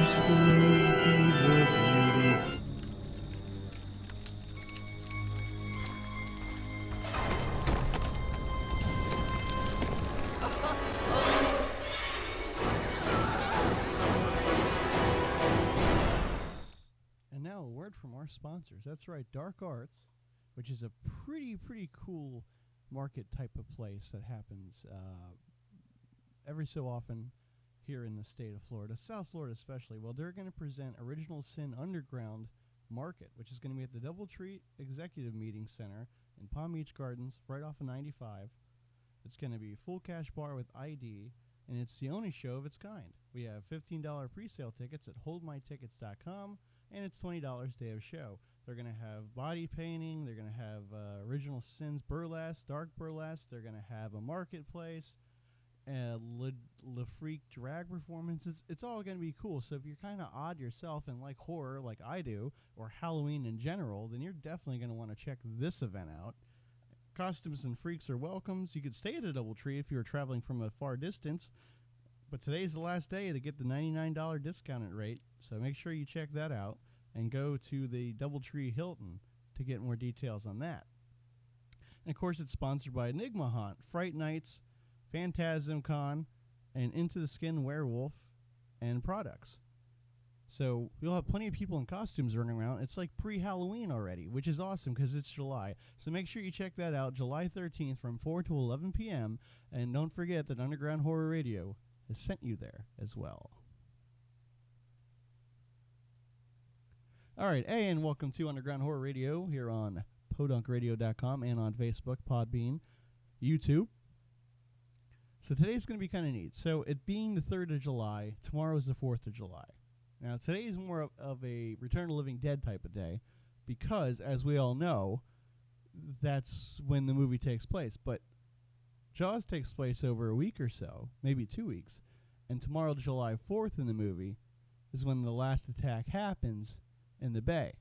watch the movie The Beauty. And now a word from our sponsors. That's right, Dark Arts, which is a pretty cool market type of place that happens every so often here in the state of Florida, South Florida especially. Well, they're going to present Original Sin Underground Market, which is going to be at the Doubletree Executive Meeting Center in Palm Beach Gardens, right off of 95. It's going to be full cash bar with ID, and it's the only show of its kind. We have $15 pre-sale tickets at holdmytickets.com, and it's $20 day of show. They're going to have body painting. They're going to have Original Sins burlesque, dark burlesque. They're going to have a marketplace, Le Freak drag performances. It's all going to be cool. So if you're kind of odd yourself and like horror like I do, or Halloween in general, then you're definitely going to want to check this event out. Costumes and freaks are welcomes. You could stay at the Doubletree if you were traveling from a far distance, but today's the last day to get the $99 discounted rate, so make sure you check that out and go to the Doubletree Hilton to get more details on that. And, of course, it's sponsored by Enigma Haunt, Fright Nights, Phantasm Con, and Into the Skin Werewolf and products. So you'll have plenty of people in costumes running around. It's like pre-Halloween already, which is awesome because it's July. So make sure you check that out, July 13th from 4 to 11 p.m. And don't forget that Underground Horror Radio has sent you there as well. All right, hey, and welcome to Underground Horror Radio here on podunkradio.com and on Facebook, Podbean, YouTube. So today's going to be kind of neat. So it being the 3rd of July, tomorrow is the 4th of July. Now, today is more of a Return of the Living Dead type of day because, as we all know, that's when the movie takes place. But Jaws takes place over a week or so, maybe 2 weeks, and tomorrow, July 4th in the movie, is when the last attack happens in the bay.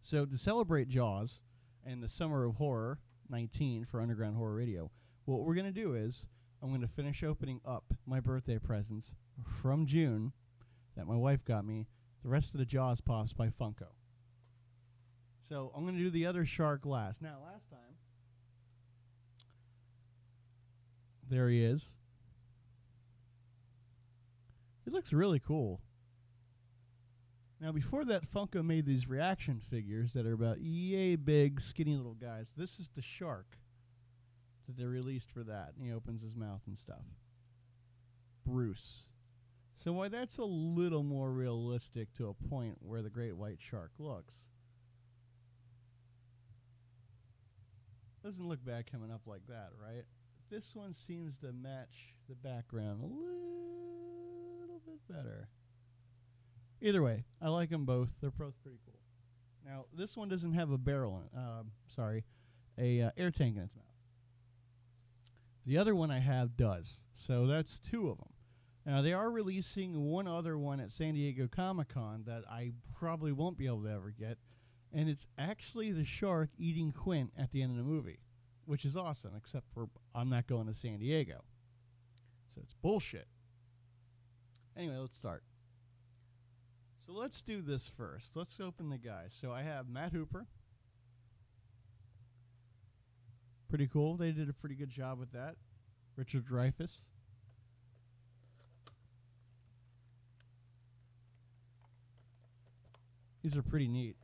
So to celebrate Jaws and the Summer of Horror 19 for Underground Horror Radio, what we're going to do is I'm going to finish opening up my birthday presents from June that my wife got me, the rest of the Jaws Pops by Funko. So I'm going to do the other shark last. Now, last time, there he is. He looks really cool. Now, before that, Funko made these reaction figures that are about yay big, skinny little guys. This is the shark that they released for that. And he opens his mouth and stuff. Bruce. So why that's a little more realistic to a point where the great white shark looks. Doesn't look bad coming up like that, right? This one seems to match the background a little bit better. Either way, I like them both. They're both pretty cool. Now, this one doesn't have a barrel in it. Air tank in its mouth. The other one I have does. So that's 2 of them. Now, they are releasing one other one at San Diego Comic-Con that I probably won't be able to ever get, and it's actually the shark eating Quint at the end of the movie, which is awesome, except for I'm not going to San Diego. So it's bullshit. Anyway, let's start. So let's do this first. Let's open the guys. So I have Matt Hooper. Pretty cool. They did a pretty good job with that. Richard Dreyfuss. These are pretty neat.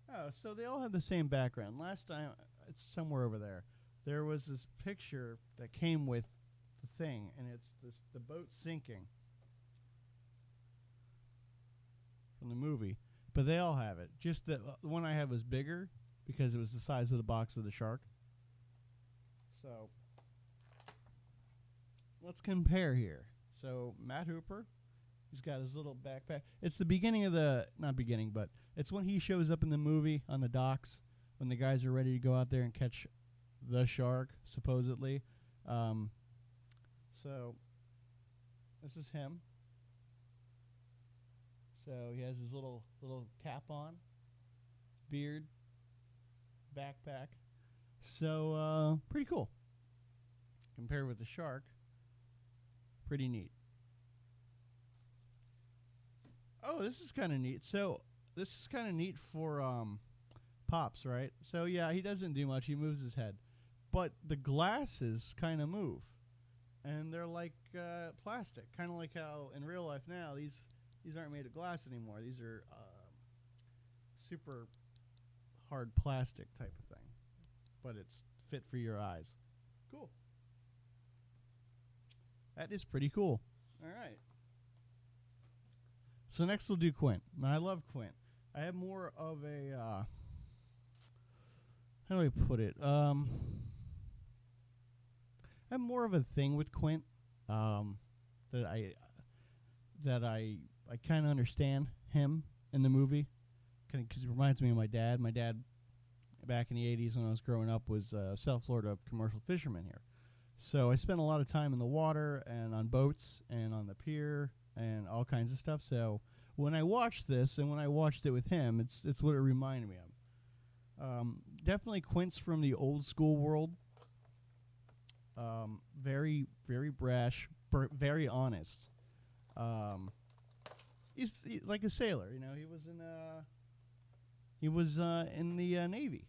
Oh, so they all have the same background. Last time, it's somewhere over there. There was this picture that came with the thing, and it's the boat sinking from the movie. But they all have it. Just the one I have was bigger because it was the size of the box of the shark. So let's compare here. So Matt Hooper. He's got his little backpack. It's the beginning of not beginning, but it's when he shows up in the movie on the docks when the guys are ready to go out there and catch the shark, supposedly. So this is him. So he has his little cap on, beard, backpack. So pretty cool. Compared with the shark, pretty neat. Oh, this is kind of neat. So this is kind of neat for Pops, right? So yeah, he doesn't do much. He moves his head, but the glasses kind of move, and they're like plastic, kind of like how in real life now these aren't made of glass anymore. These are super hard plastic type of thing, but it's fit for your eyes. Cool. That is pretty cool. All right. So next we'll do Quint. Now, I love Quint. I have more of a how do I put it? I have more of a thing with Quint that I kind of understand him in the movie because it reminds me of my dad. My dad back in the 80s when I was growing up was South Florida commercial fisherman here. So I spent a lot of time in the water and on boats and on the pier and all kinds of stuff. So when I watched this and when I watched it with him, it's what it reminded me of. Definitely Quint's from the old school world. Very, very brash, very honest. He's like a sailor, you know. He was in the Navy,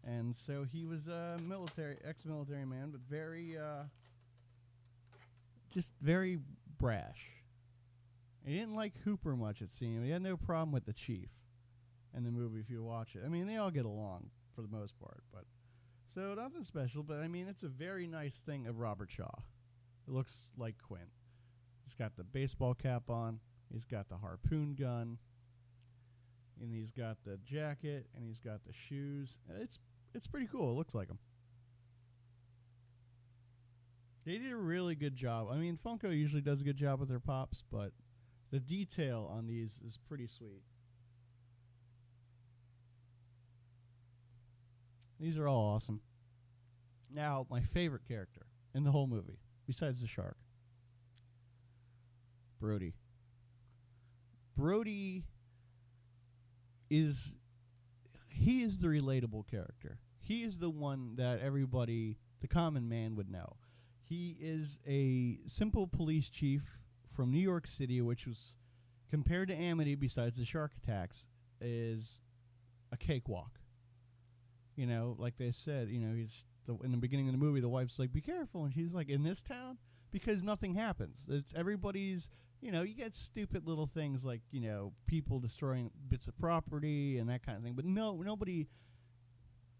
and so he was a ex-military man, but very, just very brash. He didn't like Hooper much, it seemed. He had no problem with the chief in the movie if you watch it. I mean, they all get along for the most part, but so nothing special. But I mean, it's a very nice thing of Robert Shaw. It looks like Quint. He's got the baseball cap on. He's got the harpoon gun, and he's got the jacket, and he's got the shoes. It's pretty cool. It looks like him. They did a really good job. I mean, Funko usually does a good job with their pops, but the detail on these is pretty sweet. These are all awesome. Now, my favorite character in the whole movie, besides the shark, Brody. Brody is the relatable character. He is the one that everybody, the common man, would know. He is a simple police chief from New York City, which was, compared to Amity, besides the shark attacks, is a cakewalk. You know, like they said, you know, in the beginning of the movie, the wife's like, be careful. And she's like, in this town? Because nothing happens. It's everybody's, you know, you get stupid little things like, you know, people destroying bits of property and that kind of thing. But nobody,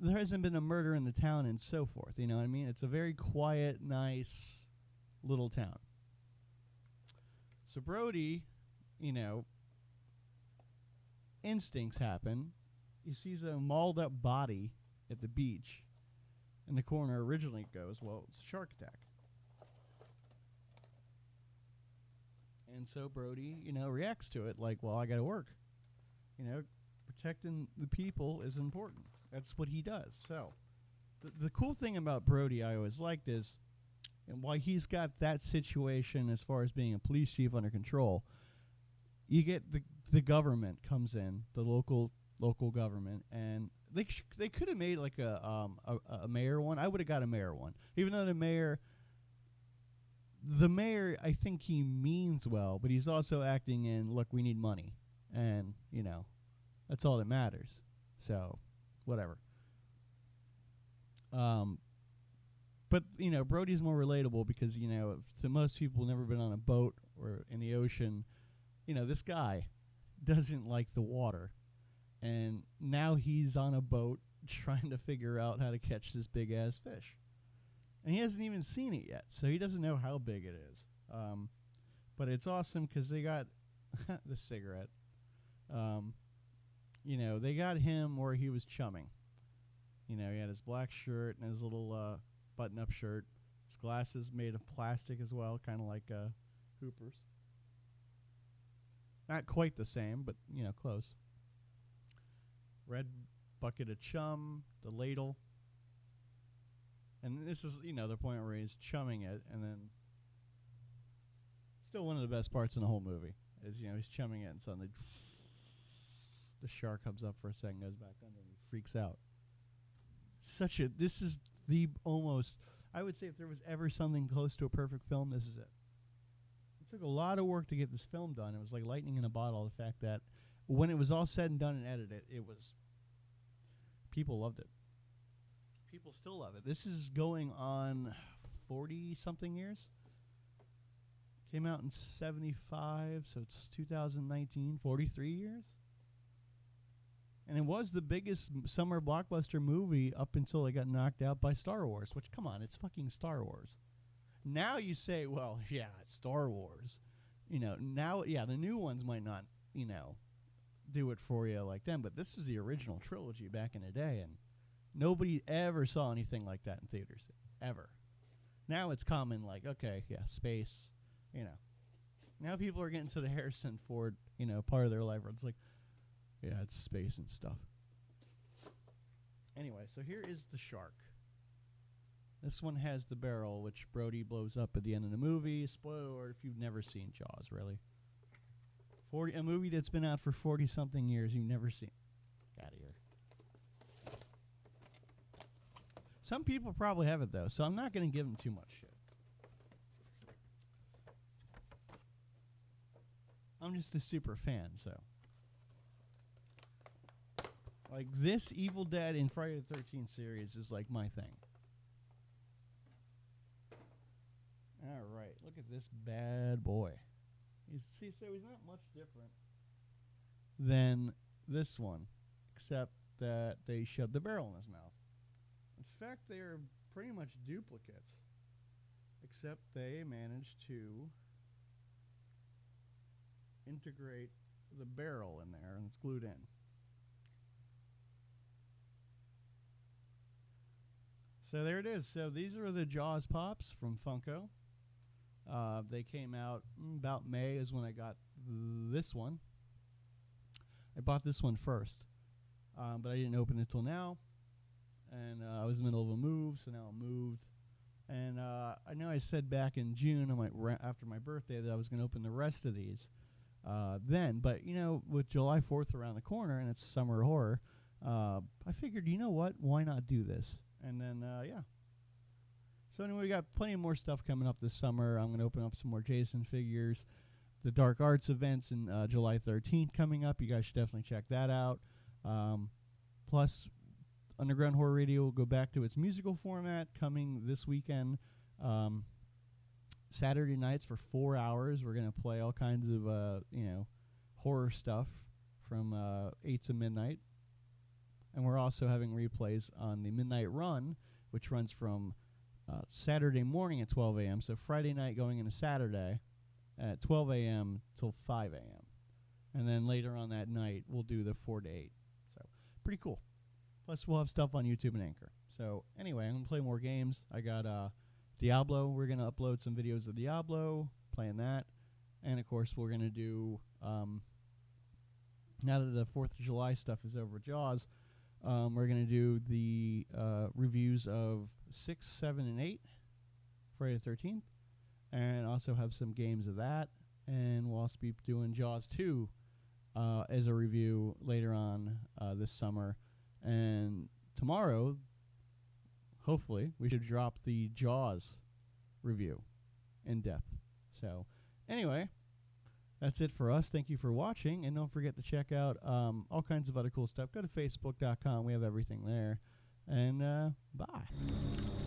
there hasn't been a murder in the town and so forth. You know what I mean? It's a very quiet, nice little town. So Brody, you know, instincts happen. He sees a mauled up body at the beach, and the coroner originally goes, well, it's a shark attack. And so Brody, you know, reacts to it like, well, I got to work. You know, protecting the people is important. That's what he does. So the cool thing about Brody I always liked is, and why he's got that situation as far as being a police chief under control, you get the government comes in, the local government, and they could have made like a mayor one. I would have got a mayor one, even though the mayor, I think he means well, but he's also acting in, look, we need money, and you know, that's all that matters. So, whatever. But you know, Brody's more relatable because, you know, to most people never been on a boat or in the ocean, you know, this guy doesn't like the water. And now he's on a boat trying to figure out how to catch this big ass fish. And he hasn't even seen it yet, so he doesn't know how big it is. But it's awesome because they got the cigarette. You know, they got him where he was chumming. You know, he had his black shirt and his little button-up shirt. His glasses made of plastic as well, kind of like Hooper's. Not quite the same, but, you know, close. Red bucket of chum, the ladle. And this is, you know, the point where he's chumming it, and then still one of the best parts in the whole movie is, you know, he's chumming it, and suddenly the shark comes up for a second, goes back under, and he freaks out. This is the almost, I would say if there was ever something close to a perfect film, this is it. took a lot of work to get this film done. It was like lightning in a bottle. The fact that when it was all said and done and edited, people loved it. People still love it. This is going on 40-something years. Came out in 75, so it's 2019, 43 years. And it was the biggest summer blockbuster movie up until it got knocked out by Star Wars, which, come on, it's fucking Star Wars. Now you say, well, yeah, it's Star Wars. Now, yeah, the new ones might not, do it for you like them, but this is the original trilogy back in the day, and nobody ever saw anything like that in theaters, ever. Now it's common, like, okay, yeah, space, Now people are getting to the Harrison Ford, part of their life where it's like, yeah, it's space and stuff. Anyway, so here is the shark. This one has the barrel, which Brody blows up at the end of the movie. Spoiler alert if you've never seen Jaws, really. A movie that's been out for 40-something years you've never seen. Get out of here. Some people probably have it, though, so I'm not going to give them too much shit. I'm just a super fan, so. Like, this Evil Dead and Friday the 13th series is, like, my thing. All right, look at this bad boy. So he's not much different than this one, except that they shoved the barrel in his mouth. In fact, they are pretty much duplicates, except they managed to integrate the barrel in there, and it's glued in. So there it is. So these are the Jaws Pops from Funko. They came out about May is when I got this one. I bought this one first, but I didn't open it till now. And I was in the middle of a move, so now I'm moved. And I know I said back in June, after my birthday, that I was going to open the rest of these then. But, with July 4th around the corner, and it's summer horror, I figured, you know what? Why not do this? And then, yeah. So anyway, we got plenty more stuff coming up this summer. I'm going to open up some more Jason figures. The Dark Arts events in July 13th coming up. You guys should definitely check that out. Plus, Underground Horror Radio will go back to its musical format coming this weekend. Saturday nights for 4 hours. We're going to play all kinds of, horror stuff from 8 to midnight. And we're also having replays on the Midnight Run, which runs from Saturday morning at 12 a.m., so Friday night going into Saturday at 12 a.m. till 5 a.m. And then later on that night, we'll do the 4 to 8. So, pretty cool. Plus, we'll have stuff on YouTube and Anchor. So, anyway, I'm going to play more games. I got Diablo. We're going to upload some videos of Diablo, playing that. And, of course, we're going to do, now that the 4th of July stuff is over with Jaws, we're going to do the reviews of 6, 7, and 8, Friday the 13th, and also have some games of that. And we'll also be doing Jaws 2 as a review later on this summer. And tomorrow, hopefully, we should drop the Jaws review in depth. So, anyway, that's it for us. Thank you for watching, and don't forget to check out all kinds of other cool stuff. Go to Facebook.com. We have everything there. And bye.